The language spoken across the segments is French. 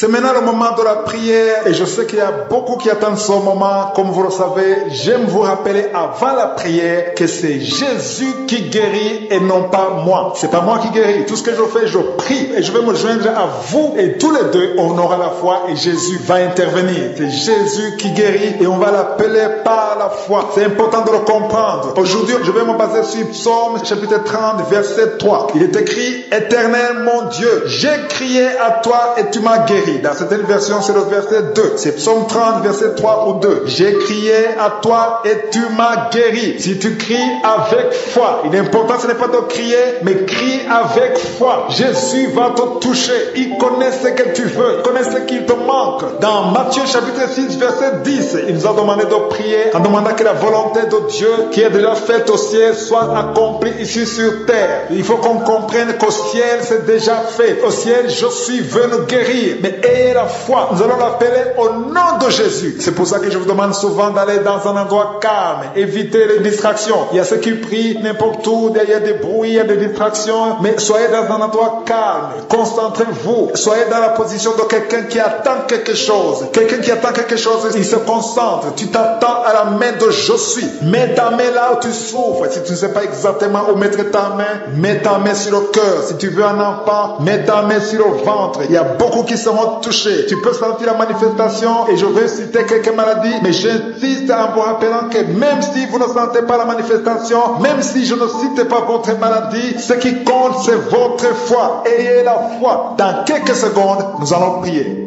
C'est maintenant le moment de la prière et je sais qu'il y a beaucoup qui attendent ce moment. Comme vous le savez, j'aime vous rappeler avant la prière que c'est Jésus qui guérit et non pas moi. C'est pas moi qui guéris. Tout ce que je fais, je prie et je vais me joindre à vous et tous les deux, on aura la foi et Jésus va intervenir. C'est Jésus qui guérit et on va l'appeler par la foi. C'est important de le comprendre. Aujourd'hui, je vais me baser sur Psaume chapitre 30, verset 3. Il est écrit: Éternel mon Dieu, j'ai crié à toi et tu m'as guéri. Dans certaines versions, c'est le verset 2. C'est Psaume 30, verset 3 ou 2. J'ai crié à toi et tu m'as guéri. Si tu cries avec foi, il est important, ce n'est pas de crier, mais crie avec foi. Jésus va te toucher. Il connaît ce que tu veux. Il connaît ce qu'il te manque. Dans Matthieu chapitre 6, verset 10, il nous a demandé de prier en demandant que la volonté de Dieu qui est déjà faite au ciel soit accomplie ici sur terre. Il faut qu'on comprenne qu'au ciel c'est déjà fait. Au ciel je suis venu guérir. Mais ayez la foi. Nous allons l'appeler au nom de Jésus. C'est pour ça que je vous demande souvent d'aller dans un endroit calme. Évitez les distractions. Il y a ceux qui prient n'importe où. Il y a des bruits, il y a des distractions. Mais soyez dans un endroit calme. Concentrez-vous. Soyez dans la position de quelqu'un qui attend quelque chose. Quelqu'un qui attend quelque chose, il se concentre. Tu t'attends à la main de je suis. Mets ta main là où tu souffres. Si tu ne sais pas exactement où mettre ta main, mets ta main sur le cœur. Si tu veux un enfant, mets ta main sur le ventre. Il y a beaucoup qui seront touchés. Tu peux sentir la manifestation et je vais citer quelques maladies, mais j'insiste en vous rappelant que même si vous ne sentez pas la manifestation, même si je ne cite pas votre maladie, ce qui compte c'est votre foi. Ayez la foi. Dans quelques secondes, nous allons prier.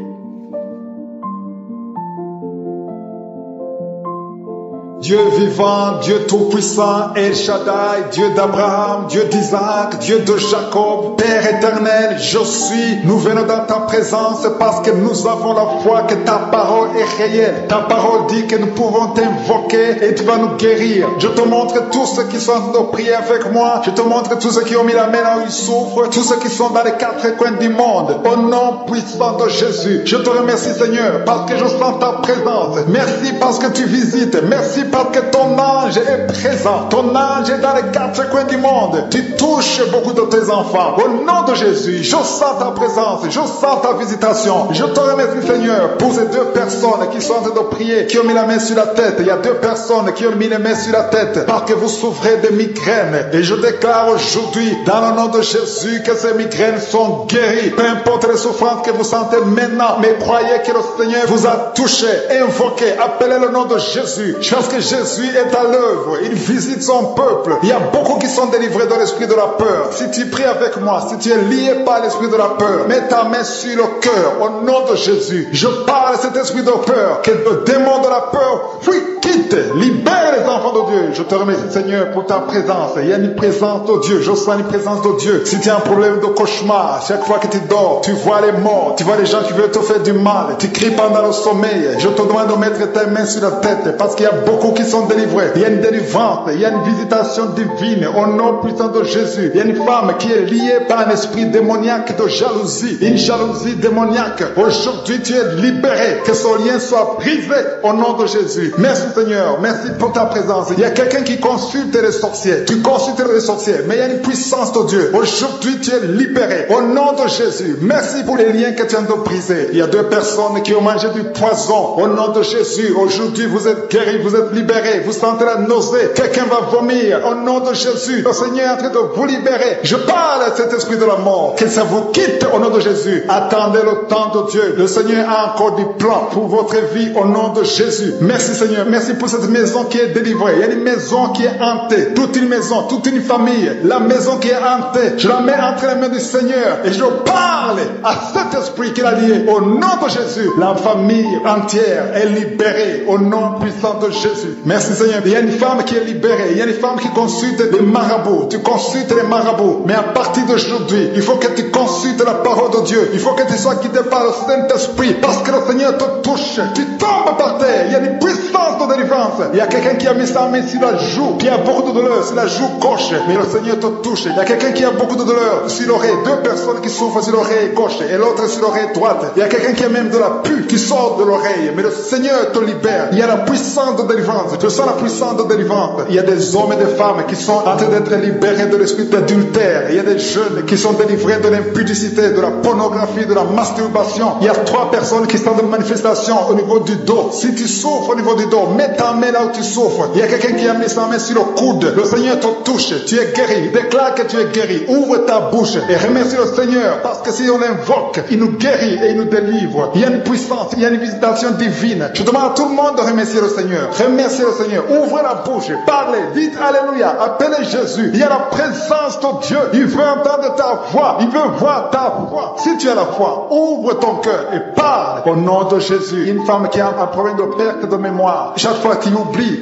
Dieu vivant, Dieu tout-puissant, El Shaddai, Dieu d'Abraham, Dieu d'Isaac, Dieu de Jacob, Père éternel, je suis. Nous venons dans ta présence parce que nous avons la foi que ta parole est réelle. Ta parole dit que nous pouvons t'invoquer et tu vas nous guérir. Je te montre tous ceux qui sont en train de prier avec moi. Je te montre tous ceux qui ont mis la main là où ils souffrent. Tous ceux qui sont dans les quatre coins du monde. Au nom puissant de Jésus, je te remercie Seigneur parce que je sens ta présence. Merci parce que tu visites. Merci parce que ton ange est présent. Ton ange est dans les quatre coins du monde. Tu touches beaucoup de tes enfants. Au nom de Jésus, je sens ta présence. Je sens ta visitation. Je te remercie Seigneur pour ces deux personnes qui sont en train de prier, qui ont mis la main sur la tête. Il y a deux personnes qui ont mis les mains sur la tête parce que vous souffrez de migraines. Et je déclare aujourd'hui, dans le nom de Jésus, que ces migraines sont guéries. Peu importe les souffrances que vous sentez maintenant, mais croyez que le Seigneur vous a touché. Invoquez, appelez le nom de Jésus. Parce que Jésus est à l'œuvre. Il visite son peuple. Il y a beaucoup qui sont délivrés de l'esprit de la peur. Si tu pries avec moi, si tu es lié par l'esprit de la peur, mets ta main sur le cœur. Au nom de Jésus, je parle à cet esprit de peur. Que le démon de la peur, oui, quitte, libère les enfants de Dieu. Je te remercie Seigneur pour ta présence. Il y a une présence de Dieu. Je sens une présence de Dieu. Si tu as un problème de cauchemar, chaque fois que tu dors, tu vois les morts, tu vois les gens qui veulent te faire du mal, tu cries pendant le sommeil. Je te demande de mettre ta main sur la tête parce qu'il y a beaucoup qui sont délivrés. Il y a une délivrance, il y a une visitation divine au nom puissant de Jésus. Il y a une femme qui est liée par un esprit démoniaque de jalousie, une jalousie démoniaque. Aujourd'hui tu es libéré, que ce lien soit brisé au nom de Jésus. Merci Seigneur, merci pour ta présence. Il y a quelqu'un qui consulte les sorciers, tu consultes les sorciers, mais il y a une puissance de Dieu. Aujourd'hui tu es libéré au nom de Jésus. Merci pour les liens que tu viens de briser. Il y a deux personnes qui ont mangé du poison au nom de Jésus. Aujourd'hui vous êtes guéris, vous êtes libérés, vous sentez la nausée, quelqu'un va vomir au nom de Jésus. Le Seigneur est en train de vous libérer. Je parle à cet esprit de la mort, que ça vous quitte au nom de Jésus. Attendez le temps de Dieu. Le Seigneur a encore du plan pour votre vie au nom de Jésus. Merci Seigneur, merci pour cette maison qui est délivrée. Il y a une maison qui est hantée, toute une maison, toute une famille. La maison qui est hantée, je la mets entre les mains du Seigneur et je parle à cet esprit qui l'a lié au nom de Jésus. La famille entière est libérée au nom puissant de Jésus. Merci Seigneur. Il y a une femme qui est libérée. Il y a une femme qui consulte des marabouts. Tu consultes les marabouts. Mais à partir d'aujourd'hui, il faut que tu consultes la parole de Dieu. Il faut que tu sois guidé par le Saint-Esprit. Parce que le Seigneur te touche. Tu tombes par terre. Il y a une puissance de délivrance. Il y a quelqu'un qui a mis sa main sur la joue, qui a beaucoup de douleur sur la joue gauche. Mais le Seigneur te touche. Il y a quelqu'un qui a beaucoup de douleur sur l'oreille. Deux personnes qui souffrent sur l'oreille gauche et l'autre sur l'oreille droite. Il y a quelqu'un qui a même de la pus qui sort de l'oreille. Mais le Seigneur te libère. Il y a la puissance de délivrance délivrance. Je sens la puissance de délivrance. Il y a des hommes et des femmes qui sont en train d'être libérés de l'esprit d'adultère. Il y a des jeunes qui sont délivrés de l'impudicité, de la pornographie, de la masturbation. Il y a 3 personnes qui sont de manifestation au niveau du dos. Si tu souffres au niveau du dos, mets ta main là où tu souffres. Il y a quelqu'un qui a mis sa main sur le coude. Le Seigneur te touche. Tu es guéri. Déclare que tu es guéri. Ouvre ta bouche et remercie le Seigneur, parce que si on l'invoque, il nous guérit et il nous délivre. Il y a une puissance, il y a une visitation divine. Je demande à tout le monde de remercier le Seigneur. Remerciez le Seigneur. Ouvrez la bouche. Parlez. Dites Alléluia. Appelez Jésus. Il y a la présence de Dieu. Il veut entendre ta voix. Il veut voir ta voix. Si tu as la foi, ouvre ton cœur et parle au nom de Jésus. Une femme qui a un problème de perte de mémoire. Chaque fois tu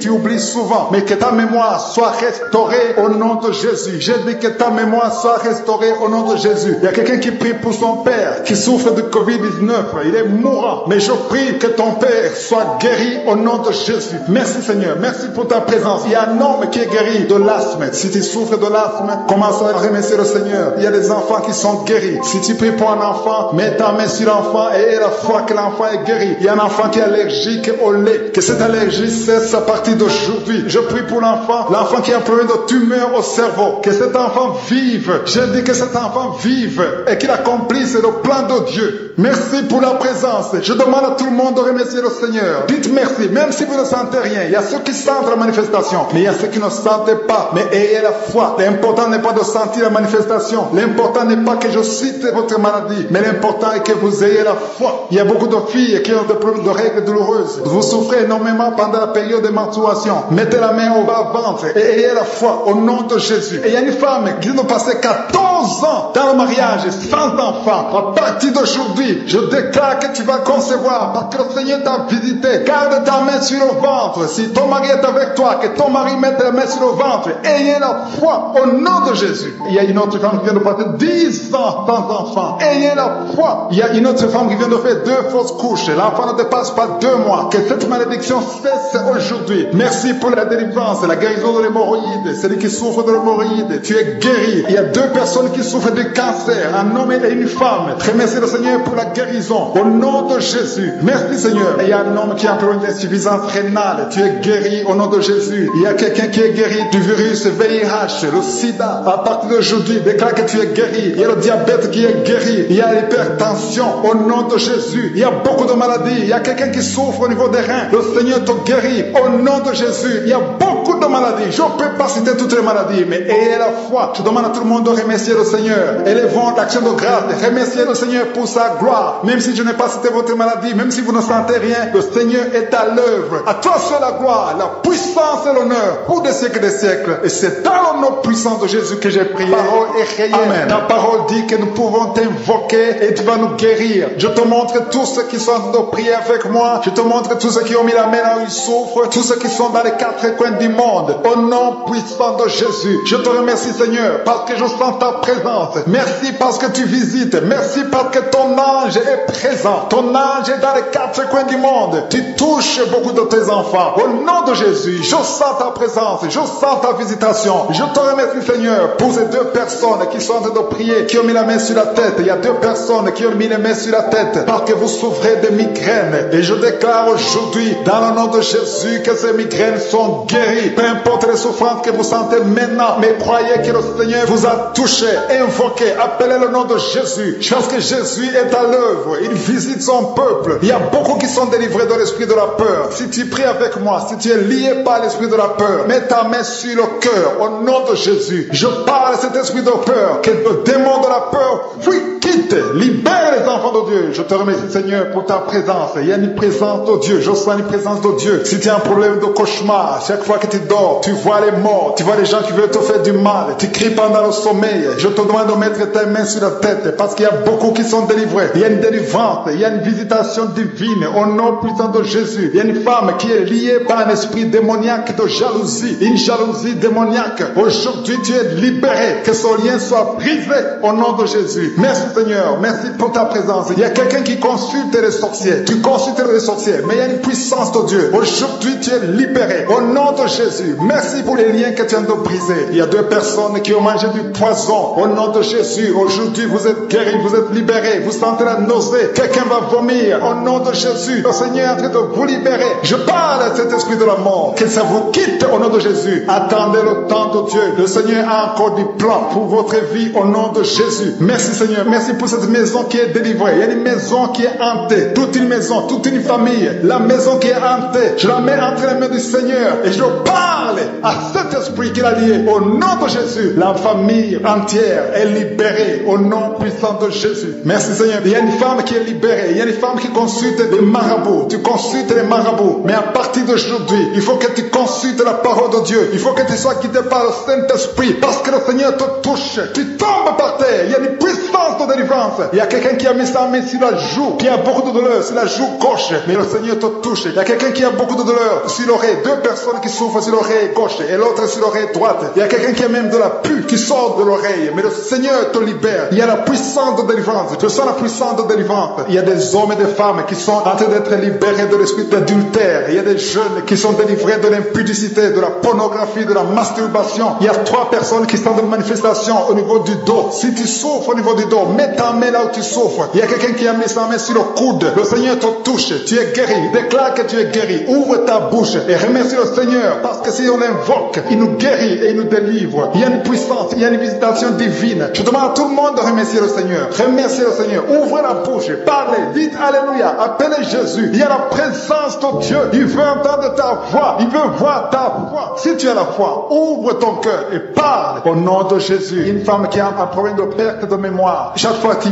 oublies souvent. Mais que ta mémoire soit restaurée au nom de Jésus. J'ai dit que ta mémoire soit restaurée au nom de Jésus. Il y a quelqu'un qui prie pour son père qui souffre de Covid-19. Il est mourant. Mais je prie que ton père soit guéri au nom de Jésus. Merci Seigneur. Merci pour ta présence. Il y a un homme qui est guéri de l'asthme. Si tu souffres de l'asthme, commence à remercier le Seigneur. Il y a des enfants qui sont guéris. Si tu pries pour un enfant, mets ta main sur l'enfant et aie la foi que l'enfant est guéri. Il y a un enfant qui est allergique au lait. Que cette allergie cesse à partir d'aujourd'hui. Je prie pour l'enfant qui a un problème de tumeur au cerveau. Que cet enfant vive. Je dis que cet enfant vive et qu'il accomplisse le plan de Dieu. Merci pour la présence. Je demande à tout le monde de remercier le Seigneur. Dites merci, même si vous ne sentez rien. Il y a ceux qui sentent la manifestation, mais il y a ceux qui ne sentent pas. Mais ayez la foi. L'important n'est pas de sentir la manifestation. L'important n'est pas que je cite votre maladie, mais l'important est que vous ayez la foi. Il y a beaucoup de filles qui ont des problèmes de règles douloureuses. Vous souffrez énormément pendant la période de menstruation. Mettez la main au bas-ventre et ayez la foi au nom de Jésus. Et il y a une femme qui vient de passer 14 ans dans le mariage sans enfant. À partir d'aujourd'hui, je déclare que tu vas concevoir parce que le Seigneur t'a visité. Garde ta main sur le ventre. Si ton mari est avec toi, que ton mari mette la main sur le ventre. Ayez la foi au nom de Jésus. Il y a une autre femme qui vient de passer 10 ans sans enfant. Ayez la foi. Il y a une autre femme qui vient de faire 2 fausses couches. L'enfant ne dépasse pas 2 mois. Que cette malédiction cesse aujourd'hui. Merci pour la délivrance, la guérison de l'hémorroïde. Celui qui souffre de l'hémorroïde, tu es guéri. Il y a 2 personnes qui souffrent de cancer, un homme et une femme. Remercie le Seigneur pour la guérison. Au nom de Jésus. Merci Seigneur. Il y a un homme qui a un problème d'insuffisance rénale. Tu es guéri au nom de Jésus. Il y a quelqu'un qui est guéri du virus VIH, le sida. À partir d'aujourd'hui, déclare que tu es guéri. Il y a le diabète qui est guéri. Il y a l'hypertension au nom de Jésus. Il y a beaucoup de maladies. Il y a quelqu'un qui souffre au niveau des reins. Le Seigneur te guérit au nom de Jésus. Il y a beaucoup de maladies. Je ne peux pas citer toutes les maladies, mais ayez la foi. Je demande à tout le monde de remercier le Seigneur. Élevons l'action de grâce. Remerciez le Seigneur pour sa gloire. Même si je n'ai pas cité votre maladie, même si vous ne sentez rien, le Seigneur est à l'œuvre. À toi seul la gloire, la puissance et l'honneur pour des siècles et des siècles. Et c'est dans le nom puissant de Jésus que j'ai prié. Parole est réelle. Amen. Ta parole dit que nous pouvons t'invoquer et tu vas nous guérir. Je te montre tous ceux qui sont en train de prier avec moi. Je te montre tous ceux qui ont mis la main là où ils souffrent. Tous ceux qui sont dans les 4 coins du monde. Au nom puissant de Jésus. Je te remercie Seigneur parce que je sens ta présence. Merci parce que tu visites. Merci parce que ton ange est présent. Ton ange est dans les 4 coins du monde. Tu touches beaucoup de tes enfants. Au nom de Jésus, je sens ta présence. Je sens ta visitation. Je te remercie Seigneur pour ces 2 personnes qui sont en train de prier, qui ont mis la main sur la tête. Il y a 2 personnes qui ont mis les mains sur la tête parce que vous souffrez de migraines. Et je déclare aujourd'hui, dans le nom de Jésus, que ces migraines sont guéries. Peu importe les souffrances que vous sentez maintenant, mais croyez que le Seigneur vous a touché. Invoquez, appelez le nom de Jésus. Parce que Jésus est à l'œuvre. Il visite son peuple. Il y a beaucoup qui sont délivrés de l'esprit de la peur. Si tu pries avec moi, si tu es lié par l'esprit de la peur, mets ta main sur le cœur au nom de Jésus. Je parle à cet esprit de peur, que le démon de la peur fuit, quitte, libère les enfants de Dieu. Je te remercie Seigneur pour ta présence. Il y a une présence de Dieu. Je sens une présence de Dieu. Si tu as un problème de cauchemar, chaque fois que tu dors, tu vois les morts, tu vois les gens qui veulent te faire du mal, tu cries pendant le sommeil. Je te demande de mettre tes mains sur la tête parce qu'il y a beaucoup qui sont délivrés. Il y a une délivrance, il y a une visitation divine au nom puissant de Jésus. Il y a une femme qui est liée par un esprit démoniaque de jalousie, une jalousie démoniaque. Aujourd'hui, tu es libéré, que ce lien soit brisé au nom de Jésus. Merci Seigneur, merci pour ta présence. Il y a quelqu'un qui consulte les sorciers. Tu consultes les sorciers, mais il y a une puissance de Dieu. Aujourd'hui, tu es libéré au nom de Jésus. Jésus. Merci pour les liens que tu viens de briser. Il y a 2 personnes qui ont mangé du poison. Au nom de Jésus, aujourd'hui, vous êtes guéris, vous êtes libérés. Vous sentez la nausée. Quelqu'un va vomir. Au nom de Jésus, le Seigneur est en train de vous libérer. Je parle à cet esprit de la mort. Que ça vous quitte au nom de Jésus. Attendez le temps de Dieu. Le Seigneur a encore du plan pour votre vie au nom de Jésus. Merci Seigneur. Merci pour cette maison qui est délivrée. Il y a une maison qui est hantée. Toute une maison, toute une famille. La maison qui est hantée. Je la mets entre les mains du Seigneur. Et je parle à cet esprit qui l'a lié. Au nom de Jésus, la famille entière est libérée au nom puissant de Jésus. Merci Seigneur. Il y a une femme qui est libérée. Il y a une femme qui consulte des marabouts. Tu consultes les marabouts. Mais à partir d'aujourd'hui, il faut que tu consultes la parole de Dieu. Il faut que tu sois guidé par le Saint-Esprit. Parce que le Seigneur te touche. Tu tombes par terre. Il y a une puissance de délivrance. Il y a quelqu'un qui a mis sa main sur la joue, qui a beaucoup de douleur sur la joue gauche. Mais le Seigneur te touche. Il y a quelqu'un qui a beaucoup de douleur sur l'oreille. 2 personnes qui souffrent sur l'oreille gauche et l'autre sur l'oreille droite. Il y a quelqu'un qui a même de la pus qui sort de l'oreille. Mais le Seigneur te libère. Il y a la puissance de délivrance. Je sens la puissance de délivrance. Il y a des hommes et des femmes qui sont en train d'être libérés de l'esprit d'adultère. Il y a des jeunes qui sont délivrés de l'impudicité, de la pornographie, de la masturbation. Il y a 3 personnes qui sont de manifestation au niveau du dos. Si tu souffres au niveau du dos, mets ta main là où tu souffres. Il y a quelqu'un qui a mis sa main sur le coude. Le Seigneur te touche. Tu es guéri. Déclare que tu es guéri. Ouvre ta bouche et remercie le Seigneur. Parce que si on l'invoque, il nous guérit et il nous délivre. Il y a une puissance, il y a une visitation divine. Je demande à tout le monde de remercier le Seigneur. Remerciez le Seigneur. Ouvrez la bouche. Parlez. Dites Alléluia. Appelez Jésus. Il y a la présence de Dieu. Il veut entendre ta voix. Il veut voir ta voix. Si tu as la foi, ouvre ton cœur et parle au nom de Jésus. Une femme qui a un problème de perte de mémoire. Chaque fois tu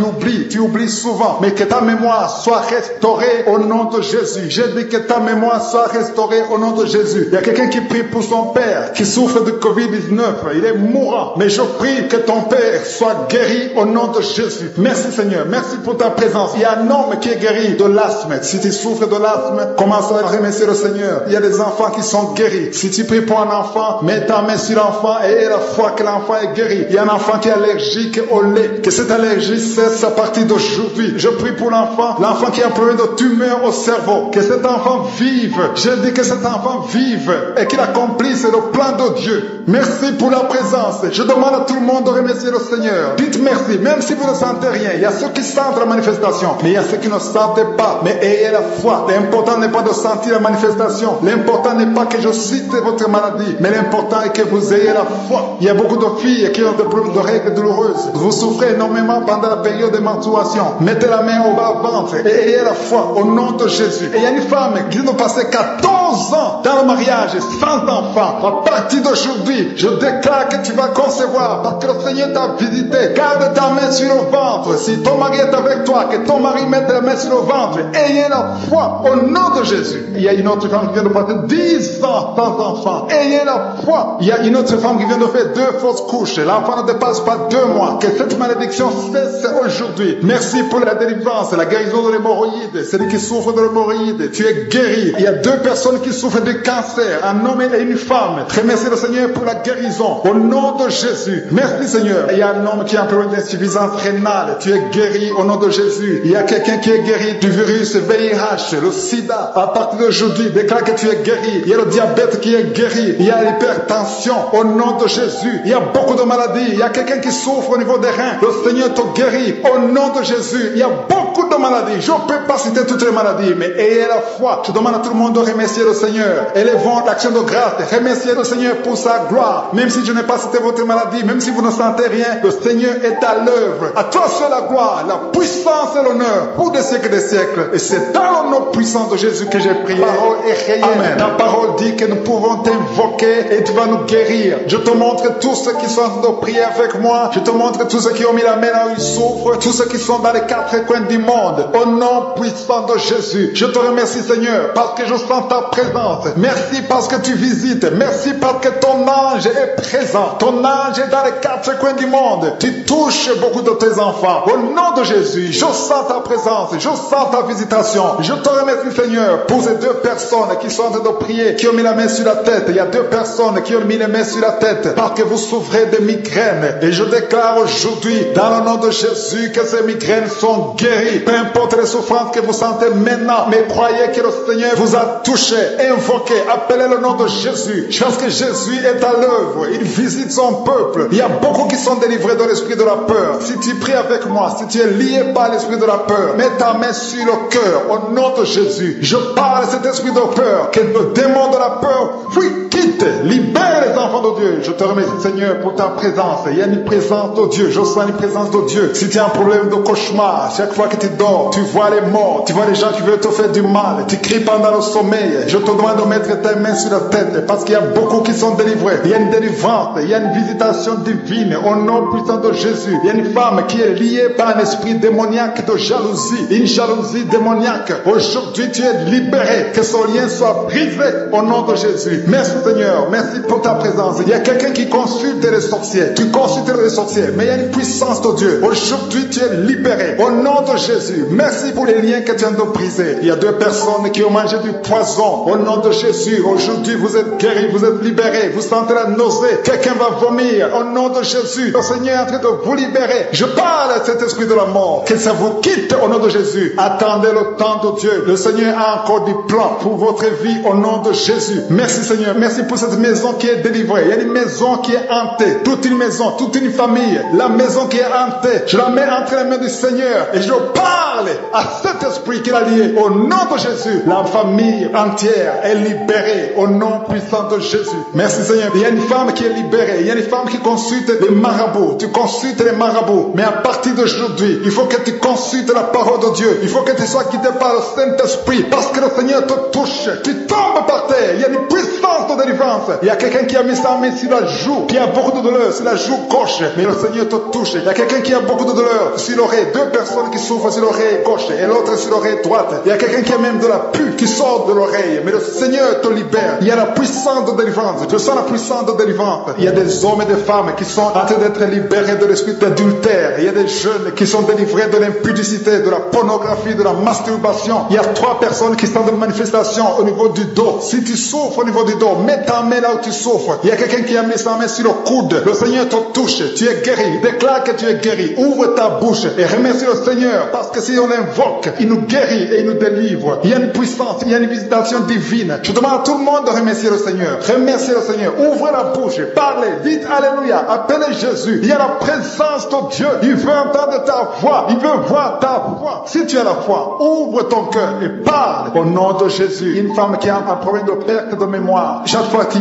oublies souvent. Mais que ta mémoire soit restaurée au nom de Jésus. J'ai dit que ta mémoire soit restaurée au nom de Jésus. Il y a quelqu'un qui prie pour son père qui souffre de Covid-19. Il est mourant. Mais je prie que ton père soit guéri au nom de Jésus. Merci Seigneur. Merci pour ta présence. Il y a un homme qui est guéri de l'asthme. Si tu souffres de l'asthme, commence à remercier le Seigneur. Il y a des enfants qui sont guéris. Si tu pries pour un enfant, mets ta main sur l'enfant et aie la foi que l'enfant est guéri. Il y a un enfant qui est allergique au lait. Que cette allergie cesse à partir d'aujourd'hui. Je prie pour l'enfant qui a un problème de tumeur au cerveau. Que cet enfant vive. Je dis que cet enfant vive et qu'il accomplisse le plan de Dieu. Merci pour la présence. Je demande à tout le monde de remercier le Seigneur. Dites merci, même si vous ne sentez rien. Il y a ceux qui sentent la manifestation, mais il y a ceux qui ne sentent pas. Mais ayez la foi. L'important n'est pas de sentir la manifestation. L'important n'est pas que je cite votre maladie, mais l'important est que vous ayez la foi. Il y a beaucoup de filles qui ont des problèmes de règles douloureuses. Vous souffrez énormément pendant la période de menstruation. Mettez la main au bas-ventre et ayez la foi au nom de Jésus. Et il y a une femme qui vient de passer 14 ans dans le mariage sans enfant. À partir d'aujourd'hui, je déclare que tu vas concevoir parce que le Seigneur t'a visité. Garde ta main sur le ventre. Si ton mari est avec toi, que ton mari mette la main sur le ventre. Ayez la foi au nom de Jésus. Il y a une autre femme qui vient de passer 10 ans sans enfant. Ayez la foi. Il y a une autre femme qui vient de faire 2 fausses couches. L'enfant ne dépasse pas 2 mois. Que cette malédiction cesse aujourd'hui. Merci pour la délivrance, la guérison de l'hémorroïde. Celui qui souffre de l'hémorroïde, tu es guéri. Il y a 2 personnes qui souffrent de cancer, un homme et une femme. Remercie le Seigneur pour la guérison. Au nom de Jésus. Merci Seigneur. Il y a un homme qui a un problème d'insuffisance rénale. Tu es guéri au nom de Jésus. Il y a quelqu'un qui est guéri du virus VIH, le sida. À partir d'aujourd'hui, déclare que tu es guéri. Il y a le diabète qui est guéri. Il y a l'hypertension au nom de Jésus. Il y a beaucoup de maladies. Il y a quelqu'un qui souffre au niveau des reins. Le Seigneur te guérit au nom de Jésus. Il y a beaucoup de maladies. Je ne peux pas citer toutes les maladies, mais ayez la foi. Je demande à tout le monde de remercier le Seigneur. Élevons l'action de grâce. Remerciez le Seigneur pour sa gloire. Même si je n'ai pas cité votre maladie, même si vous ne sentez rien, le Seigneur est à l'œuvre. À toi seul la gloire, la puissance et l'honneur pour des siècles et des siècles. Et c'est dans le nom puissant de Jésus que j'ai prié. Parole est réelle. Amen. Ta parole dit que nous pouvons t'invoquer et tu vas nous guérir. Je te montre tous ceux qui sont en train de prier avec moi. Je te montre tous ceux qui ont mis la main là où ils souffrent. Tous ceux qui sont dans les 4 coins du monde. Au nom puissant de Jésus. Je te remercie Seigneur parce que je sens ta présence. Merci parce que tu visites. Merci parce que ton ange est présent. Ton ange est dans les 4 coins du monde. Tu touches beaucoup de tes enfants. Au nom de Jésus, je sens ta présence. Je sens ta visitation. Je te remercie Seigneur pour ces 2 personnes qui sont en train de prier, qui ont mis la main sur la tête. Il y a 2 personnes qui ont mis les mains sur la tête parce que vous souffrez de migraines. Et je déclare aujourd'hui, dans le nom de Jésus, que ces migraines sont guéries. Peu importe les souffrances que vous sentez maintenant, mais croyez que le Seigneur vous a touché. Invoquez, appelez le nom de Jésus. Parce que Jésus est à l'œuvre. Il visite son peuple. Il y a beaucoup qui sont délivrés de l'esprit de la peur. Si tu pries avec moi, si tu es lié par l'esprit de la peur, mets ta main sur le cœur au nom de Jésus. Je parle à cet esprit de peur, que le démon de la peur, fuit, quitte, libère les enfants de Dieu. Je te remercie Seigneur pour ta présence. Il y a une présence de Dieu. Je sens une présence de Dieu. Si tu as un problème de cauchemar, chaque fois que tu dors, tu vois les morts, tu vois les gens qui veulent te faire du mal, tu cries pendant le sommeil. Je te demande de mettre tes mains sur la tête parce qu'il y a beaucoup qui sont délivrés. Il y a une délivrance, il y a une visitation divine au nom puissant de Jésus. Il y a une femme qui est liée par un esprit démoniaque de jalousie, une jalousie démoniaque. Aujourd'hui, tu es libéré. Que son lien soit brisé au nom de Jésus. Merci Seigneur, merci pour ta présence. Il y a quelqu'un qui consulte les sorciers. Tu consultes les sorciers, mais il y a une puissance de Dieu. Aujourd'hui, tu es libéré au nom de Jésus. Merci pour les liens que tu viens de briser. Il y a 2 personnes qui ont mangé du poison au nom de Jésus. Aujourd'hui, vous êtes guéris, vous êtes libérés. Vous sentez la nausée. Quelqu'un va vomir au nom de Jésus. Le Seigneur est en train de vous libérer. Je parle à cet esprit de la mort. Que ça vous quitte au nom de Jésus. Attendez le temps de Dieu. Le Seigneur a encore du plan pour votre vie au nom de Jésus. Merci Seigneur. Merci pour cette maison qui est délivrée. Il y a une maison qui est hantée. Toute une maison, toute une famille. La maison qui est hantée. Je la mets entre les mains du Seigneur. Et je parle à cet esprit qui l'a lié. Au nom de Jésus. La famille entière est libérée. Au nom puissant de Jésus. Merci Seigneur. Il y a une femme qui est libérée. Il y a une femme qui consulte les marabouts. Tu consultes les marabouts. Mais à partir d'aujourd'hui, il faut que tu consultes la parole de Dieu. Il faut que tu sois guidé par le Saint-Esprit. Parce que le Seigneur te touche. Tu tombes par terre. Il y a une puissance de délivrance. Il y a quelqu'un qui a mis sa main sur la joue, qui a beaucoup de douleur sur la joue gauche. Mais le Seigneur te touche. Il y a quelqu'un qui a beaucoup de douleur sur l'oreille. 2 personnes qui souffrent sur l'oreille gauche et l'autre sur l'oreille droite. Il y a quelqu'un qui a même de la pus qui sort de l'oreille. Mais le Seigneur te libère. Il y a la puissance de délivrance. Je sens la puissance de délivrance. Il y a des hommes et des femmes qui sont en train d'être libérés de l'esprit d'adultère. Il y a des jeunes qui sont délivrés de l'impudicité, de la pornographie, de la masturbation. Il y a 3 personnes qui sont dans manifestation au niveau du dos. Si tu souffres au niveau du dos, mets ta main là où tu souffres. Il y a quelqu'un qui a mis sa main sur le coude. Le Seigneur te touche. Tu es guéri. Déclare que tu es guéri. Ouvre ta bouche et remercie le Seigneur. Parce que si on l'invoque, il nous guérit et il nous délivre. Il y a une puissance, il y a une visitation divine. Je demande à tout le monde de remercier le Seigneur. Remerciez le Seigneur. Ouvrez la bouche. Parlez. Dites Alléluia. Appelez Jésus. Il y a la présence de Dieu. Il veut entendre ta voix. Il veut voir ta voix. Si tu as la foi, ouvre ton cœur et parle au nom de Jésus. Une femme qui a un problème de perte de mémoire. Chaque fois tu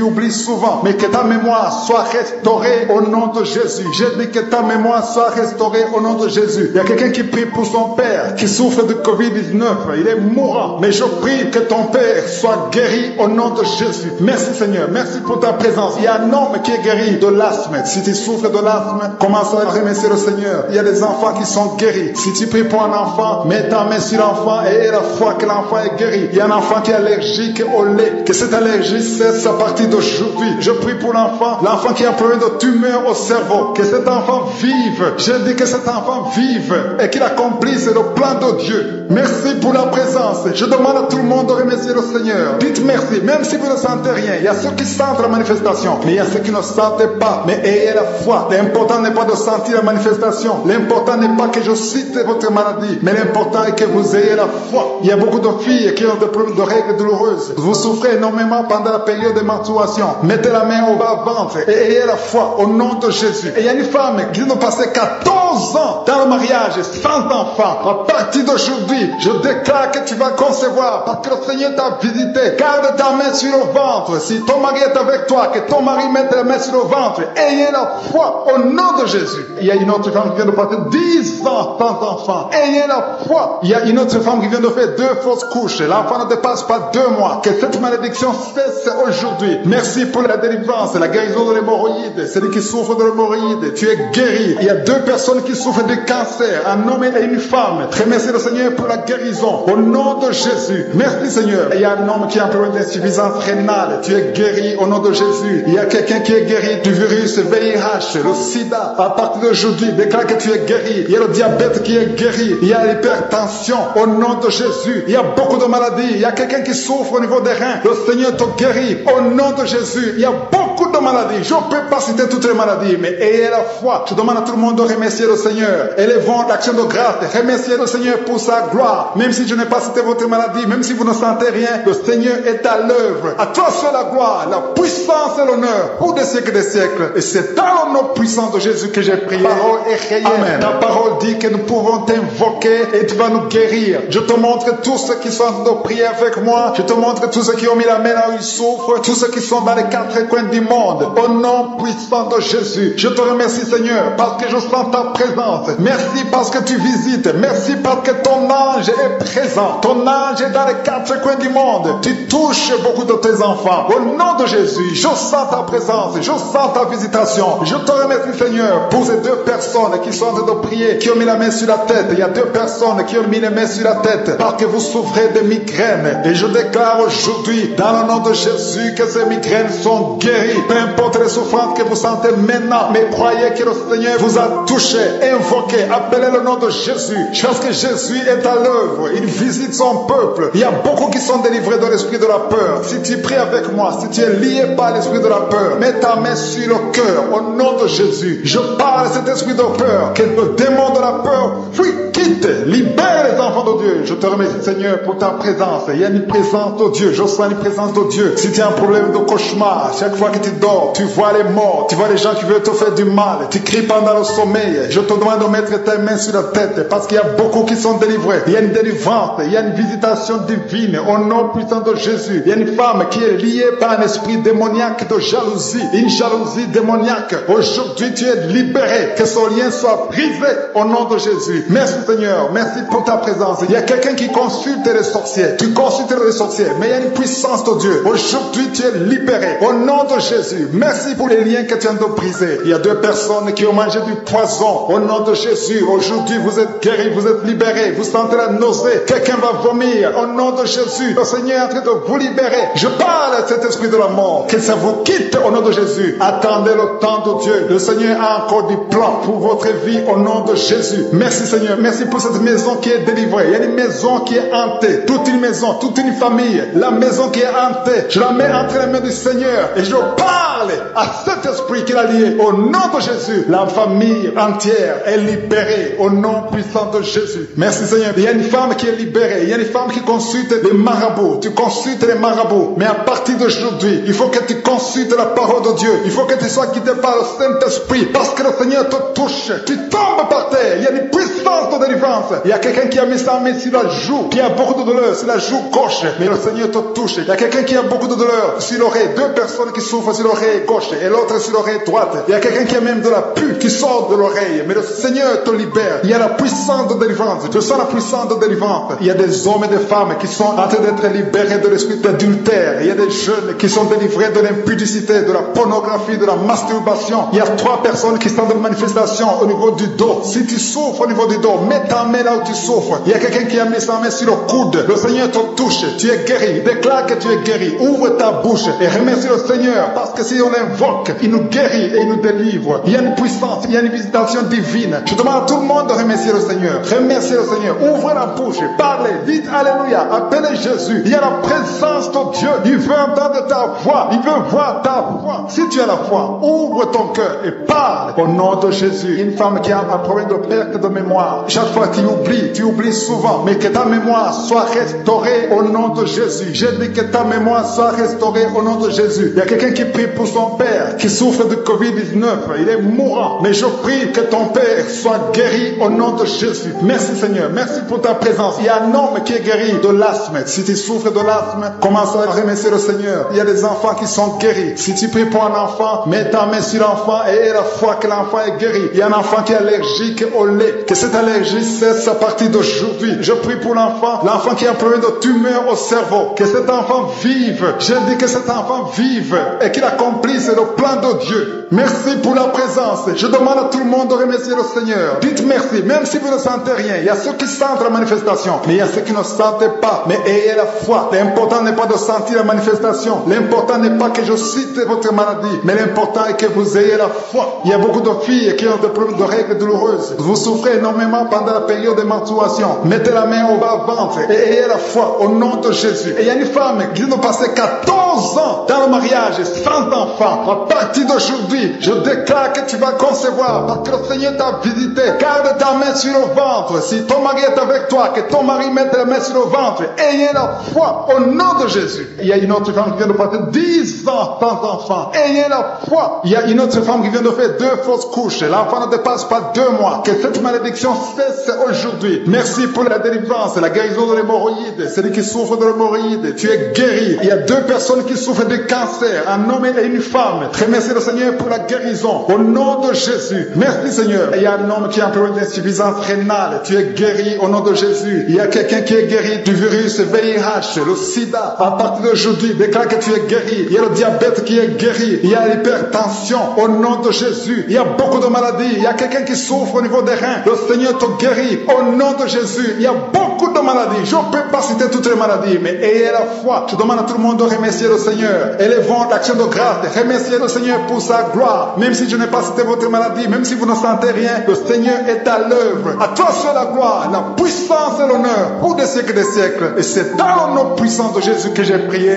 oublies souvent. Mais que ta mémoire soit restaurée au nom de Jésus. J'ai dit que ta mémoire soit restaurée au nom de Jésus. Il y a quelqu'un qui prie pour son père qui souffre de Covid-19. Il est mourant. Mais je prie que ton père soit guéri au nom de Jésus. Merci Seigneur. Merci pour ta présence. Il y a un homme qui est guéri de l'asthme. Si tu souffres de l'asthme, commence à remercier le Seigneur. Il y a des enfants qui sont guéris. Si tu pries pour un enfant, mets ta main sur l'enfant et aie la foi que l'enfant est guéri. Il y a un enfant qui est allergique au lait. Que cette allergie cesse à partir d'aujourd'hui. Je prie pour l'enfant qui a un problème de tumeur au cerveau. Que cet enfant vive. Je dis que cet enfant vive et qu'il accomplisse le plan de Dieu. Merci pour la présence. Je demande à tout le monde de remercier le Seigneur. Dites merci, même si vous ne sentez rien. Il y a ceux qui sentent la manifestation, mais il y a ceux qui ne sentent pas. Mais ayez la foi. L'important n'est pas de sentir la manifestation. L'important n'est pas que je cite votre maladie, mais l'important est que vous ayez la foi. Il y a beaucoup de filles qui ont des problèmes de règles douloureuses. Vous souffrez énormément pendant la période de menstruation. Mettez la main au bas-ventre et ayez la foi au nom de Jésus. Et il y a une femme qui vient de passer 14 ans dans le mariage sans enfant. À partir d'aujourd'hui, je déclare que tu vas concevoir parce que le Seigneur t'a visité. Garde ta main sur le ventre. Si ton mari est avec toi, que ton mari mette la main sur le ventre. Ayez la foi au nom de Jésus. Il y a une autre femme qui vient de passer 10 ans sans enfant. Ayez la foi. Il y a une autre femme qui vient de faire 2 fausses couches. L'enfant ne dépasse pas 2 mois. Que cette malédiction cesse aujourd'hui. Merci pour la délivrance, la guérison de l'hémorroïde. Celui qui souffre de l'hémorroïde, tu es guéri. Il y a 2 personnes qui souffrent de cancer, un homme et une femme. Remercie le Seigneur pour la guérison. Au nom de Jésus. Merci Seigneur. Il y a un homme qui a un problème d'insuffisance rénale. Tu es guéri au nom de Jésus. Il y a quelqu'un qui est guéri du virus VIH, le sida. À partir d'aujourd'hui, déclare que tu es guéri. Il y a le diabète qui est guéri. Il y a l'hypertension au nom de Jésus. Il y a beaucoup de maladies. Il y a quelqu'un qui souffre au niveau des reins. Le Seigneur te guéris. Au nom de Jésus, il y a beaucoup de maladies. Je ne peux pas citer toutes les maladies, mais ayez la foi. Je demande à tout le monde de remercier le Seigneur. Élevons l'action de grâce. Remerciez le Seigneur pour sa gloire. Même si je n'ai pas cité votre maladie, même si vous ne sentez rien, le Seigneur est à l'œuvre. À toi seul la gloire, la puissance et l'honneur pour des siècles et des siècles. Et c'est dans le nom puissant de Jésus que j'ai prié. Parole est réelle. Amen. Ta parole dit que nous pouvons t'invoquer et tu vas nous guérir. Je te montre tous ceux qui sont en train de prier avec moi. Je te montre tous ceux qui ont mis la main là où ils souffrent. Tous ceux qui sont dans les quatre coins du monde. Au nom puissant de Jésus. Je te remercie Seigneur parce que je sens ta présence. Merci parce que tu visites. Merci parce que ton ange est présent. Ton ange est dans les quatre coins du monde. Tu touches beaucoup de tes enfants. Au nom de Jésus, je sens ta présence. Je sens ta visitation. Je te remercie Seigneur pour ces deux personnes qui sont en train de prier, qui ont mis la main sur la tête. Il y a deux personnes qui ont mis les mains sur la tête parce que vous souffrez de migraines. Et je déclare aujourd'hui, dans le nom de Jésus, que ces migraines sont guéries. Peu importe les souffrances que vous sentez maintenant, mais croyez que le Seigneur vous a touché. Invoquez, appelez le nom de Jésus. Parce que Jésus est à l'œuvre. Il visite son peuple. Il y a beaucoup qui sont délivrés de l'esprit de la peur. Si tu pries avec moi, si tu es lié par l'esprit de la peur, mets ta main sur le cœur au nom de Jésus. Je parle à cet esprit de peur, que le démon de la peur fuit, quitte, libère les enfants de Dieu. Je te remercie Seigneur pour ta présence. Il y a une présence de Dieu. Je sens une présence de Dieu. Si tu as un problème de cauchemar, chaque fois que tu dors, tu vois les morts, tu vois les gens qui veulent te faire du mal, tu cries pendant le sommeil. Je te demande de mettre tes mains sur la tête parce qu'il y a beaucoup qui sont délivrés. Il y a une délivrance, il y a une visitation divine au nom puissant de Jésus. Il y a une femme qui est liée par un esprit démoniaque de jalousie, une jalousie démoniaque. Aujourd'hui, tu es libéré. Que son lien soit brisé au nom de Jésus. Merci Seigneur, merci pour ta présence. Il y a quelqu'un qui consulte les sorciers. Tu consultes les sorciers, mais il y a une puissance de Dieu. Aujourd'hui, tu es libéré au nom de Jésus. Merci pour les liens que tu viens de briser. Il y a deux personnes qui ont mangé du poison au nom de Jésus. Aujourd'hui, vous êtes guéris, vous êtes libérés. Vous sentez la nausée. Quelqu'un va vomir au nom de Jésus. Le Seigneur est en train de vous libérer. Je parle à cet esprit de la mort. Que ça vous quitte au nom de Jésus. Attendez le temps de Dieu. Le Seigneur a encore du plan pour votre vie au nom de Jésus. Merci Seigneur. Merci pour cette maison qui est délivrée. Il y a une maison qui est hantée. Toute une maison, toute une famille. La maison qui est hantée. Je la mets entre les mains du Seigneur. Et je parle à cet esprit qui l'a lié au nom de Jésus. La famille entière est libérée au nom puissant de Jésus. Merci Seigneur. Il y a une femme qui est libérée. Il y a une femme qui consulte les marabouts. Tu consultes les marabouts. Mais à partir d'aujourd'hui, il faut que tu consultes la parole de Dieu. Il faut que tu sois guidé par le Saint-Esprit. Parce que le Seigneur te touche. Tu tombes par terre. Il y a une puissance de délivrance. Il y a quelqu'un qui a mis sa main sur la joue, qui a beaucoup de douleur sur la joue gauche. Mais le Seigneur te touche. Il y a quelqu'un qui a beaucoup de douleur sur l'oreille. Deux personnes qui souffrent sur l'oreille gauche et l'autre sur l'oreille droite. Il y a quelqu'un qui a même de la pus qui sort de l'oreille. Mais le Seigneur te libère. Il y a la puissance de délivrance. Je sens la puissance de délivrance. Il y a des hommes et des femmes qui sont en train d'être libérés de l'esprit d'adultère. Il y a des jeunes qui sont délivrés de l'impudicité, de la pornographie, de la masturbation. Il y a 3 personnes qui sont de manifestation au niveau du dos. Si tu souffres au niveau du dos, mets ta main là où tu souffres. Il y a quelqu'un qui a mis sa main sur le coude. Le Seigneur te touche. Tu es guéri. Déclare que tu es guéri. Ouvre ta bouche et remercie le Seigneur. Parce que si on l'invoque, il nous guérit et il nous délivre. Il y a une puissance, il y a une visitation divine. Je demande à tout le monde de remercier le Seigneur. Remerciez le Seigneur. Ouvre la bouche. Parlez. Dites Alléluia. Appelez Jésus. Il y a la présence de Dieu. Il veut entendre ta voix. Il veut voir ta voix. Si tu as la foi, ouvre ton cœur et parle au nom de Jésus. Une femme qui a un problème de perte de mémoire. Chaque fois tu oublies souvent. Mais que ta mémoire soit restaurée au nom de Jésus. J'ai dit que ta mémoire soit restaurée au nom de Jésus. Il y a quelqu'un qui prie pour son père qui souffre de Covid-19. Il est mourant. Mais je prie que ton père soit guéri au nom de Jésus. Merci Seigneur. Merci pour ta présence. Il y a un homme qui est guéri de l'asthme. Si tu souffres de l'asthme, commence à remercier le Seigneur. Il y a des enfants qui sont guéris. Si tu pries pour un enfant, mets ta main sur l'enfant et aie la foi que l'enfant est guéri. Il y a un enfant qui est allergique au lait. Que cette allergie cesse à partir d'aujourd'hui. Je prie pour l'enfant qui a un problème de tumeur au cerveau. Que cet enfant vive. Je dis que cet enfant vive et qu'il accomplisse le plan de Dieu. Merci pour la présence. Je demande à tout le monde de remercier le Seigneur. Dites merci, même si vous ne sentez rien. Il y a ceux qui sentent la manifestation, mais il y a ceux qui ne sentent pas. Mais ayez la foi. L'important n'est pas de sentir la manifestation. L'important n'est pas que je cite votre maladie, mais l'important est que vous ayez la foi. Il y a beaucoup de filles qui ont des problèmes de règles douloureuses. Vous souffrez énormément pendant la période de menstruation. Mettez la main au bas-ventre et ayez la foi au nom de Jésus. Et il y a une femme qui vient de passer 14 ans dans le mariage, sans enfant. À partir d'aujourd'hui, je déclare que tu vas concevoir parce que le Seigneur t'a visité. Garde ta main sur le ventre. Si ton mari est avec toi, que ton mari mette la main sur le ventre. Ayez la foi au nom de Jésus. Il y a une autre femme qui vient de passer 10 ans sans enfant. Ayez la foi. Il y a une autre femme qui vient de faire 2 fausses couches. L'enfant ne dépasse pas 2 mois. Que cette malédiction cesse aujourd'hui. Merci pour la délivrance, la guérison de l'hémorroïde. Celui qui souffre de l'hémorroïde, tu es guéri. Il y a 2 personnes qui souffrent de cancer, un homme et une femme. Remercie le Seigneur pour la guérison. Au nom de Jésus. Merci Seigneur. Il y a un homme qui a un problème d'insuffisance rénale. Tu es guéri au nom de Jésus. Il y a quelqu'un qui est guéri du virus VIH, le sida. À partir d'aujourd'hui, déclare que tu es guéri. Il y a le diabète qui est guéri. Il y a l'hypertension au nom de Jésus. Il y a beaucoup de maladies. Il y a quelqu'un qui souffre au niveau des reins. Le Seigneur te guérit au nom de Jésus. Il y a beaucoup de maladies. Je ne peux pas citer toutes les maladies, mais ayez la foi. Je demande à tout le monde de remercier le Seigneur. Élevons l'action de grâce. Remerciez le Seigneur pour sa gloire. Même si je n'ai pas cité votre maladie, même si vous ne sentez rien, le Seigneur est à l'œuvre. À toi seul la gloire, la puissance et l'honneur pour des siècles et des siècles. Et c'est dans le nom puissant de Jésus que j'ai prié.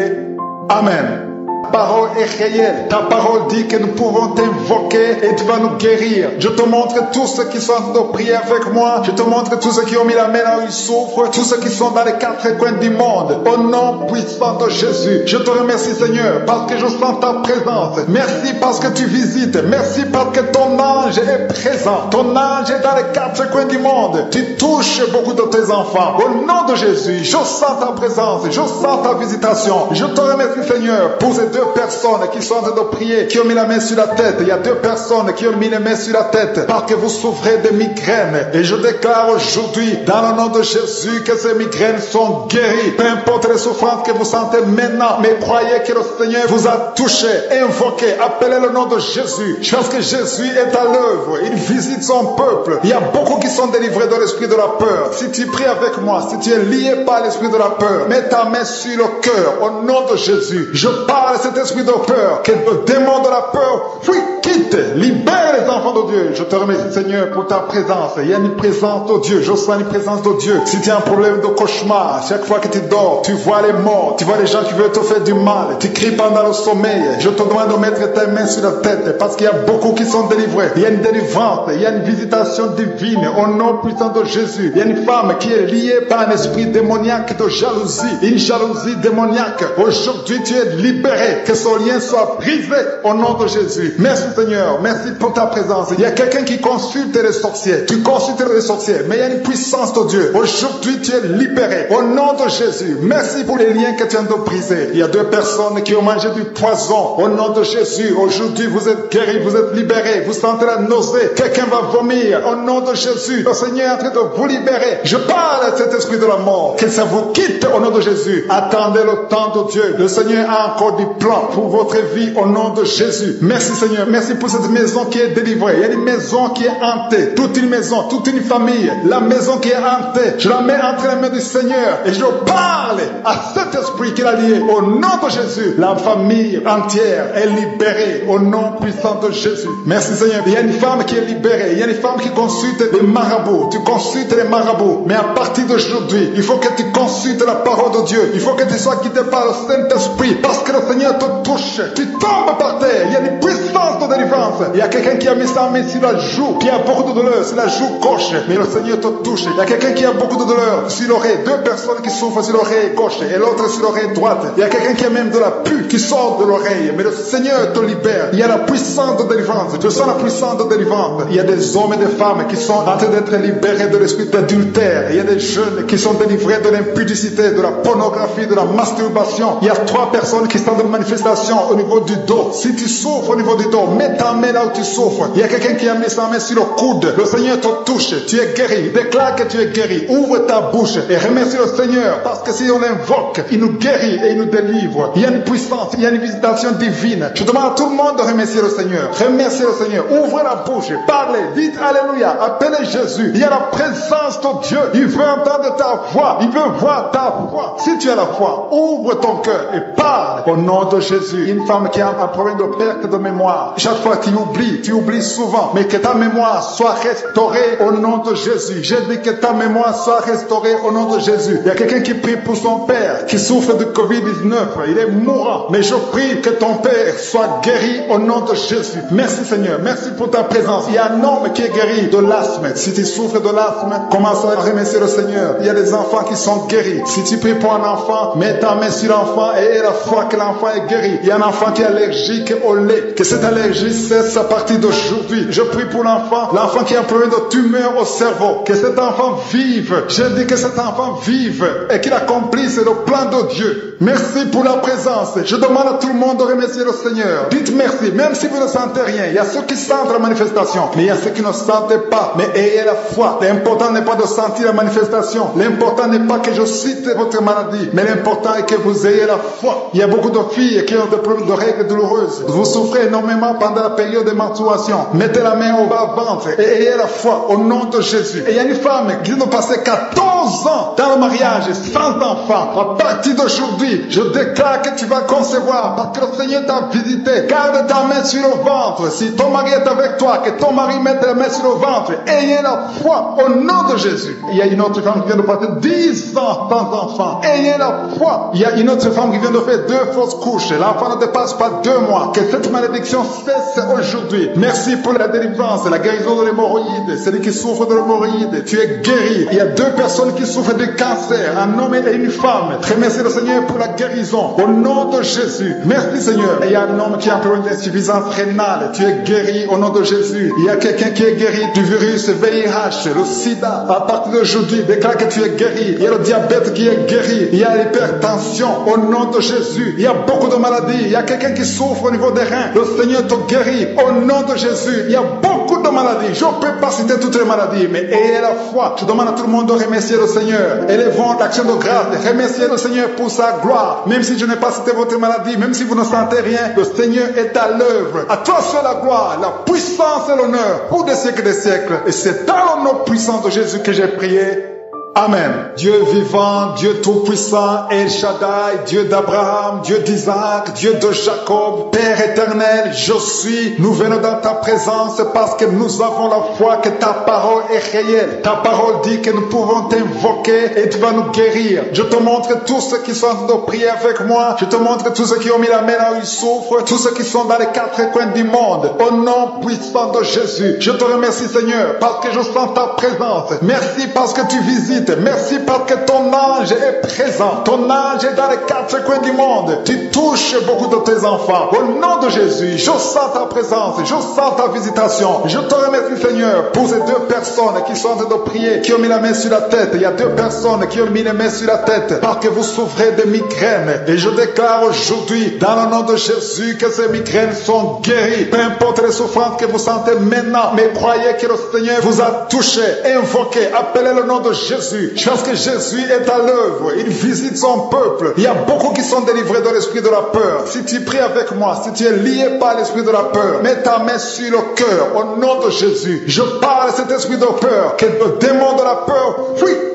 Amen. Ta parole est réelle. Ta parole dit que nous pouvons t'invoquer et tu vas nous guérir. Je te montre tous ceux qui sont en train de prier avec moi. Je te montre tous ceux qui ont mis la main là où ils souffrent. Tous ceux qui sont dans les 4 coins du monde. Au nom puissant de Jésus. Je te remercie Seigneur parce que je sens ta présence. Merci parce que tu visites. Merci parce que ton ange est présent. Ton ange est dans les 4 coins du monde. Tu touches beaucoup de tes enfants. Au nom de Jésus, je sens ta présence. Je sens ta visitation. Je te remercie Seigneur pour ces 2 personnes qui sont en train de prier, qui ont mis la main sur la tête. Il y a 2 personnes qui ont mis les mains sur la tête parce que vous souffrez de migraines. Et je déclare aujourd'hui, dans le nom de Jésus, que ces migraines sont guéries. Peu importe les souffrances que vous sentez maintenant, mais croyez que le Seigneur vous a touché. Invoquez, appelez le nom de Jésus. Parce que Jésus est à l'œuvre. Il visite son peuple. Il y a beaucoup qui sont délivrés de l'esprit de la peur. Si tu pries avec moi, si tu es lié par l'esprit de la peur, mets ta main sur le cœur au nom de Jésus. Je parle à cet esprit de peur, que le démon de la peur, fuis, quitte, libère les enfants de Dieu. Je te remercie Seigneur pour ta présence. Il y a une présence de Dieu, je sens une présence de Dieu. Si tu as un problème de cauchemar, chaque fois que tu dors, tu vois les morts, tu vois les gens qui veulent te faire du mal, tu cries pendant le sommeil, je te demande de mettre tes mains sur la tête parce qu'il y a beaucoup qui sont délivrés. Il y a une délivrance, il y a une visitation divine au nom puissant de Jésus. Il y a une femme qui est liée par un esprit démoniaque de jalousie, une jalousie démoniaque. Aujourd'hui tu es libéré. Que ce lien soit brisé au nom de Jésus. Merci Seigneur, merci pour ta présence. Il y a quelqu'un qui consulte les sorciers. Tu consultes les sorciers, mais il y a une puissance de Dieu. Aujourd'hui tu es libéré au nom de Jésus. Merci pour les liens que tu viens de briser. Il y a 2 personnes qui ont mangé du poison au nom de Jésus. Aujourd'hui vous êtes guéris, vous êtes libérés. Vous sentez la nausée, quelqu'un va vomir au nom de Jésus. Le Seigneur est en train de vous libérer. Je parle à cet esprit de la mort, que ça vous quitte au nom de Jésus. Attendez le temps de Dieu. Le Seigneur a encore du plan pour votre vie au nom de Jésus. Merci Seigneur, merci pour cette maison qui est délivrée. Il y a une maison qui est hantée, toute une maison, toute une famille. La maison qui est hantée, je la mets entre les mains du Seigneur et je parle à cet esprit qui l'a lié au nom de Jésus. La famille entière est libérée au nom puissant de Jésus. Merci Seigneur. Il y a une femme qui est libérée, il y a une femme qui consulte les marabouts. Tu consultes les marabouts, mais à partir d'aujourd'hui, il faut que tu consultes la parole de Dieu. Il faut que tu sois guidé par le Saint-Esprit parce que le Seigneur te touche, tu tombes par terre. Il y a une puissance de délivrance. Il y a quelqu'un qui a mis sa main sur la joue, qui a beaucoup de douleur, sur la joue gauche, mais le Seigneur te touche. Il y a quelqu'un qui a beaucoup de douleur sur l'oreille, 2 personnes qui souffrent sur l'oreille gauche et l'autre sur l'oreille droite. Il y a quelqu'un qui a même de la pus qui sort de l'oreille, mais le Seigneur te libère. Il y a la puissance de délivrance. Je sens la puissance de délivrance. Il y a des hommes et des femmes qui sont en train d'être libérés de l'esprit d'adultère. Il y a des jeunes qui sont délivrés de l'impudicité, de la pornographie, de la masturbation. Il y a 3 personnes qui sont de manifestation au niveau du dos. Si tu souffres au niveau du dos, mets Mets ta main là où tu souffres. Il y a quelqu'un qui a mis sa main sur le coude. Le Seigneur te touche. Tu es guéri. Déclare que tu es guéri. Ouvre ta bouche et remercie le Seigneur. Parce que si on l'invoque, il nous guérit et il nous délivre. Il y a une puissance, il y a une visitation divine. Je demande à tout le monde de remercier le Seigneur. Remerciez le Seigneur. Ouvrez la bouche. Parlez. Dites Alléluia. Appelez Jésus. Il y a la présence de Dieu. Il veut entendre ta voix. Il veut voir ta voix. Si tu as la foi, ouvre ton cœur et parle au nom de Jésus. Une femme qui a un problème de perte de mémoire. Chaque fois tu oublies souvent. Mais que ta mémoire soit restaurée au nom de Jésus. J'ai dit que ta mémoire soit restaurée au nom de Jésus. Il y a quelqu'un qui prie pour son père qui souffre de Covid-19. Il est mourant. Mais je prie que ton père soit guéri au nom de Jésus. Merci Seigneur. Merci pour ta présence. Il y a un homme qui est guéri de l'asthme. Si tu souffres de l'asthme, commence à remercier le Seigneur. Il y a des enfants qui sont guéris. Si tu pries pour un enfant, mets ta main sur l'enfant et aie la foi que l'enfant est guéri. Il y a un enfant qui est allergique au lait. Que cette allergie cesse à partir d'aujourd'hui. Je prie pour l'enfant qui a un problème de tumeur au cerveau. Que cet enfant vive. Je dis que cet enfant vive et qu'il accomplisse le plan de Dieu. Merci pour la présence. Je demande à tout le monde de remercier le Seigneur. Dites merci, même si vous ne sentez rien. Il y a ceux qui sentent la manifestation, mais il y a ceux qui ne sentent pas. Mais ayez la foi. L'important n'est pas de sentir la manifestation. L'important n'est pas que je cite votre maladie, mais l'important est que vous ayez la foi. Il y a beaucoup de filles qui ont des problèmes de règles douloureuses. Vous souffrez énormément pendant la période de menstruation. Mettez la main au bas-ventre et ayez la foi au nom de Jésus. Et il y a une femme qui vient de passer 14 ans dans le mariage sans enfant. À partir d'aujourd'hui, je déclare que tu vas concevoir parce que le Seigneur t'a visité. Garde ta main sur le ventre. Si ton mari est avec toi, que ton mari mette la main sur le ventre. Ayez la foi au nom de Jésus. Il y a une autre femme qui vient de passer 10 ans sans enfant. Ayez la foi. Il y a une autre femme qui vient de faire 2 fausses couches. L'enfant ne dépasse pas 2 mois. Que cette malédiction cesse aujourd'hui. Merci pour la délivrance, la guérison de l'hémorroïde. Celui qui souffre de l'hémorroïde, tu es guéri. Il y a 2 personnes qui souffrent de cancer, un homme et une femme. Remercie le Seigneur pour la guérison. Au nom de Jésus. Merci Seigneur. Et il y a un homme qui a un problème d'insuffisance rénale. Tu es guéri au nom de Jésus. Il y a quelqu'un qui est guéri du virus VIH, le sida. À partir d'aujourd'hui, déclare que tu es guéri. Il y a le diabète qui est guéri. Il y a l'hypertension au nom de Jésus. Il y a beaucoup de maladies. Il y a quelqu'un qui souffre au niveau des reins. Le Seigneur te guérit au nom de Jésus. Il y a beaucoup de maladies. Je ne peux pas citer toutes les maladies, mais ayez la foi. Je demande à tout le monde de remercier le Seigneur. Élevons l'action de grâce. Remerciez le Seigneur pour sa gloire. Même si je n'ai pas cité votre maladie, même si vous ne sentez rien, le Seigneur est à l'œuvre. À toi seul la gloire, la puissance et l'honneur pour des siècles et des siècles. Et c'est dans le nom puissant de Jésus que j'ai prié. Amen. Dieu vivant, Dieu tout-puissant, El Shaddai, Dieu d'Abraham, Dieu d'Isaac, Dieu de Jacob, Père éternel, je suis. Nous venons dans ta présence parce que nous avons la foi que ta parole est réelle. Ta parole dit que nous pouvons t'invoquer et tu vas nous guérir. Je te montre tous ceux qui sont en train de prier avec moi. Je te montre tous ceux qui ont mis la main là où ils souffrent. Tous ceux qui sont dans les 4 coins du monde. Au nom puissant de Jésus, je te remercie Seigneur parce que je sens ta présence. Merci parce que tu visites. Merci parce que ton ange est présent. Ton ange est dans les 4 coins du monde. Tu touches beaucoup de tes enfants. Au nom de Jésus, je sens ta présence. Je sens ta visitation. Je te remercie Seigneur pour ces 2 personnes qui sont en train de prier, qui ont mis la main sur la tête. Il y a 2 personnes qui ont mis les mains sur la tête parce que vous souffrez de migraines. Et je déclare aujourd'hui, dans le nom de Jésus, que ces migraines sont guéries. Peu importe les souffrances que vous sentez maintenant, mais croyez que le Seigneur vous a touché. Invoquez, appelez le nom de Jésus. Parce que Jésus est à l'œuvre. Il visite son peuple. Il y a beaucoup qui sont délivrés de l'esprit de la peur. Si tu pries avec moi, si tu es lié par l'esprit de la peur, mets ta main sur le cœur. Au nom de Jésus, je parle à cet esprit de peur. Que le démon de la peur,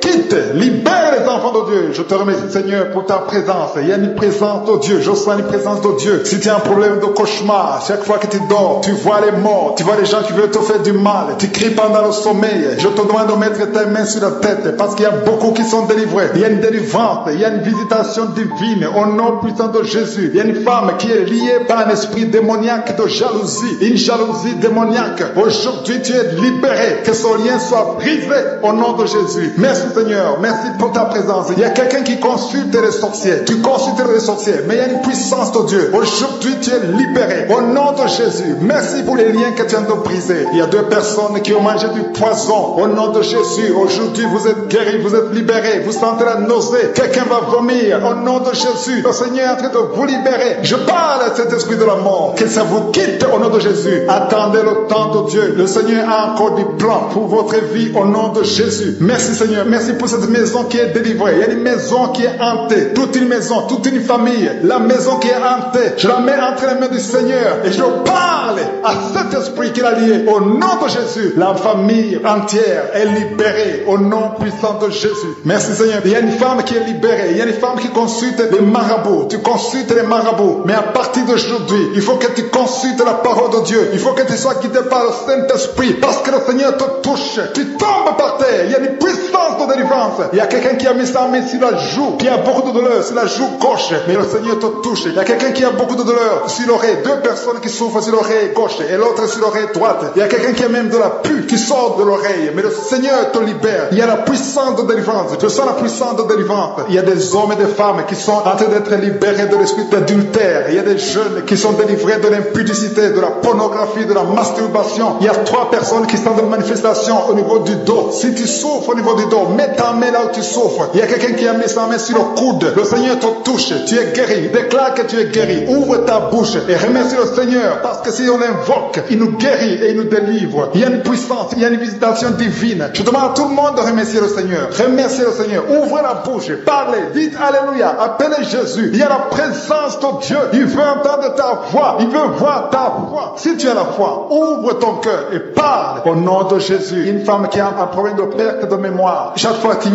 quitte, libère les enfants de Dieu. Je te remercie Seigneur pour ta présence. Il y a une présence de Dieu. Je sens une présence de Dieu. Si tu as un problème de cauchemar, chaque fois que tu dors, tu vois les morts, tu vois les gens qui veulent te faire du mal, tu cries pendant le sommeil. Je te demande de mettre tes mains sur la tête parce qu'il y a beaucoup qui sont délivrés. Il y a une délivrance, il y a une visitation divine au nom puissant de Jésus. Il y a une femme qui est liée par un esprit démoniaque de jalousie, une jalousie démoniaque. Aujourd'hui, tu es libéré. Que ce lien soit brisé au nom de Jésus. Merci Seigneur. Seigneur. Merci pour ta présence. Il y a quelqu'un qui consulte les sorciers. Tu consultes les sorciers, mais il y a une puissance de Dieu. Aujourd'hui, tu es libéré. Au nom de Jésus, merci pour les liens que tu viens de briser. Il y a 2 personnes qui ont mangé du poison. Au nom de Jésus, aujourd'hui, vous êtes guéris, vous êtes libérés. Vous sentez la nausée. Quelqu'un va vomir. Au nom de Jésus, le Seigneur est en train de vous libérer. Je parle à cet esprit de la mort. Que ça vous quitte au nom de Jésus. Attendez le temps de Dieu. Le Seigneur a encore du plan pour votre vie au nom de Jésus. Merci Seigneur. Merci pour cette maison qui est délivrée. Il y a une maison qui est hantée. Toute une maison, toute une famille. La maison qui est hantée. Je la mets entre les mains du Seigneur. Et je parle à cet esprit qui l'a lié. Au nom de Jésus. La famille entière est libérée. Au nom puissant de Jésus. Merci Seigneur. Il y a une femme qui est libérée. Il y a une femme qui consulte les marabouts. Tu consultes les marabouts. Mais à partir d'aujourd'hui, il faut que tu consultes la parole de Dieu. Il faut que tu sois guidé par le Saint-Esprit. Parce que le Seigneur te touche. Tu tombes par terre. Il y a une puissance de délivrance. Il y a quelqu'un qui a mis sa main sur la joue, qui a beaucoup de douleur sur la joue gauche. Mais le Seigneur te touche. Il y a quelqu'un qui a beaucoup de douleur sur l'oreille. 2 personnes qui souffrent sur l'oreille gauche et l'autre sur l'oreille droite. Il y a quelqu'un qui a même de la pus qui sort de l'oreille. Mais le Seigneur te libère. Il y a la puissance de délivrance. Je sens la puissance de délivrance. Il y a des hommes et des femmes qui sont en train d'être libérés de l'esprit d'adultère. Il y a des jeunes qui sont délivrés de l'impudicité, de la pornographie, de la masturbation. Il y a 3 personnes qui sont de manifestation au niveau du dos. Si tu souffres au niveau du dos, mets ta main là où tu souffres. Il y a quelqu'un qui a mis sa main sur le coude. Le Seigneur te touche. Tu es guéri. Déclare que tu es guéri. Ouvre ta bouche et remercie le Seigneur. Parce que si on l'invoque, il nous guérit et il nous délivre. Il y a une puissance, il y a une visitation divine. Je demande à tout le monde de remercier le Seigneur. Remerciez le Seigneur. Ouvrez la bouche. Parlez. Dites Alléluia. Appelez Jésus. Il y a la présence de Dieu. Il veut entendre ta voix. Il veut voir ta voix. Si tu as la foi, ouvre ton cœur et parle au nom de Jésus. Une femme qui a un problème de perte de mémoire. Chaque fois tu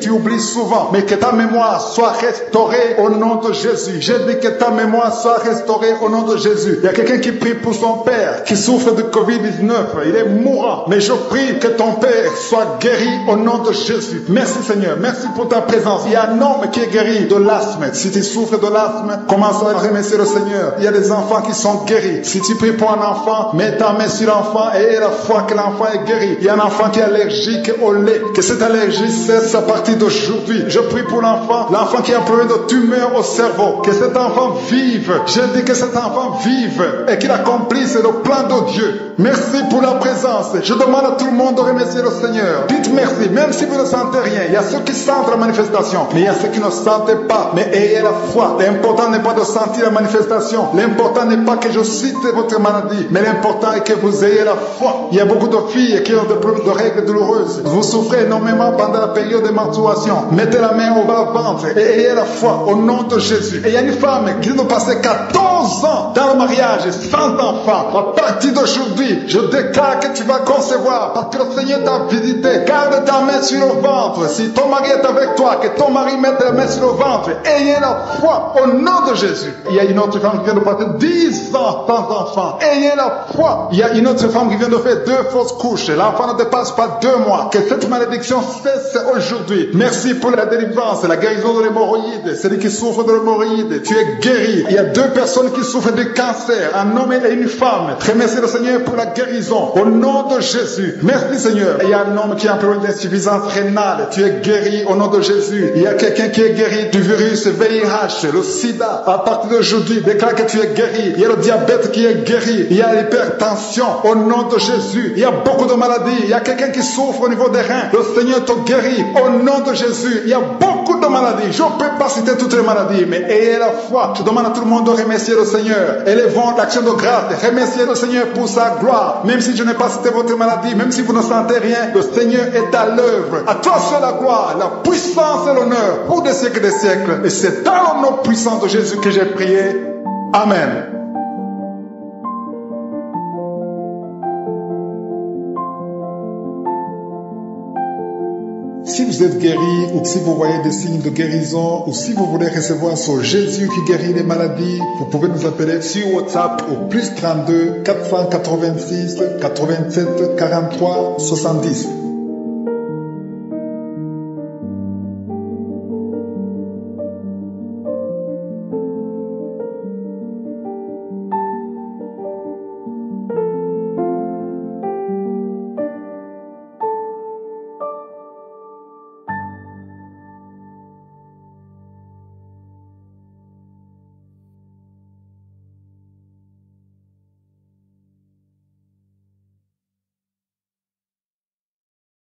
oublies souvent. Mais que ta mémoire soit restaurée au nom de Jésus. J'ai dit que ta mémoire soit restaurée au nom de Jésus. Il y a quelqu'un qui prie pour son père qui souffre de Covid-19. Il est mourant. Mais je prie que ton père soit guéri au nom de Jésus. Merci Seigneur. Merci pour ta présence. Il y a un homme qui est guéri de l'asthme. Si tu souffres de l'asthme, commence à remercier le Seigneur. Il y a des enfants qui sont guéris. Si tu pries pour un enfant, mets ta main sur l'enfant et la foi que l'enfant est guéri. Il y a un enfant qui est allergique au lait. Que cette allergie cesse à partir d'aujourd'hui. Je prie pour l'enfant qui a un problème de tumeur au cerveau. Que cet enfant vive. Je dis que cet enfant vive et qu'il accomplisse le plan de Dieu. Merci pour la présence. Je demande à tout le monde de remercier le Seigneur. Dites merci, même si vous ne sentez rien. Il y a ceux qui sentent la manifestation, mais il y a ceux qui ne sentent pas. Mais ayez la foi. L'important n'est pas de sentir la manifestation. L'important n'est pas que je cite votre maladie, mais l'important est que vous ayez la foi. Il y a beaucoup de filles qui ont des problèmes de règles douloureuses. Vous souffrez énormément pendant la période de menstruation. Mettez la main au bas-ventre et ayez la foi au nom de Jésus. Et il y a une femme qui vient de passer 14 ans dans le mariage sans enfant. À partir d'aujourd'hui, je déclare que tu vas concevoir parce que le Seigneur t'a visité. Garde ta main sur le ventre. Si ton mari est avec toi, que ton mari mette la main sur le ventre. Ayez la foi au nom de Jésus. Il y a une autre femme qui vient de passer 10 ans sans enfant. Ayez la foi. Il y a une autre femme qui vient de faire 2 fausses couches. L'enfant ne dépasse pas 2 mois. Que cette malédiction cesse aujourd'hui. Merci pour la délivrance, la guérison de l'hémorroïde. Celui qui souffre de l'hémorroïde, tu es guéri. Il y a 2 personnes qui souffrent de cancer, un homme et une femme. Remercie le Seigneur pour la guérison. Au nom de Jésus. Merci Seigneur. Il y a un homme qui a un problème d'insuffisance rénale. Tu es guéri au nom de Jésus. Il y a quelqu'un qui est guéri du virus VIH, le sida. À partir d'aujourd'hui, déclare que tu es guéri. Il y a le diabète qui est guéri. Il y a l'hypertension au nom de Jésus. Il y a beaucoup de maladies. Il y a quelqu'un qui souffre au niveau des reins. Le Seigneur te guérit au nom de Jésus. Il y a beaucoup de maladies. Je ne peux pas citer toutes les maladies, mais ayez la foi. Je demande à tout le monde de remercier le Seigneur. Élevons l'action de grâce. Remerciez le Seigneur pour sa gloire. Même si je n'ai pas cité votre maladie, même si vous ne sentez rien, le Seigneur est à l'œuvre. À toi seul la gloire, la puissance et l'honneur pour des siècles et des siècles. Et c'est dans le nom puissant de Jésus que j'ai prié. Amen. Si vous êtes guéri ou si vous voyez des signes de guérison ou si vous voulez recevoir ce Jésus qui guérit les maladies, vous pouvez nous appeler sur WhatsApp au +32 486 87 43 70.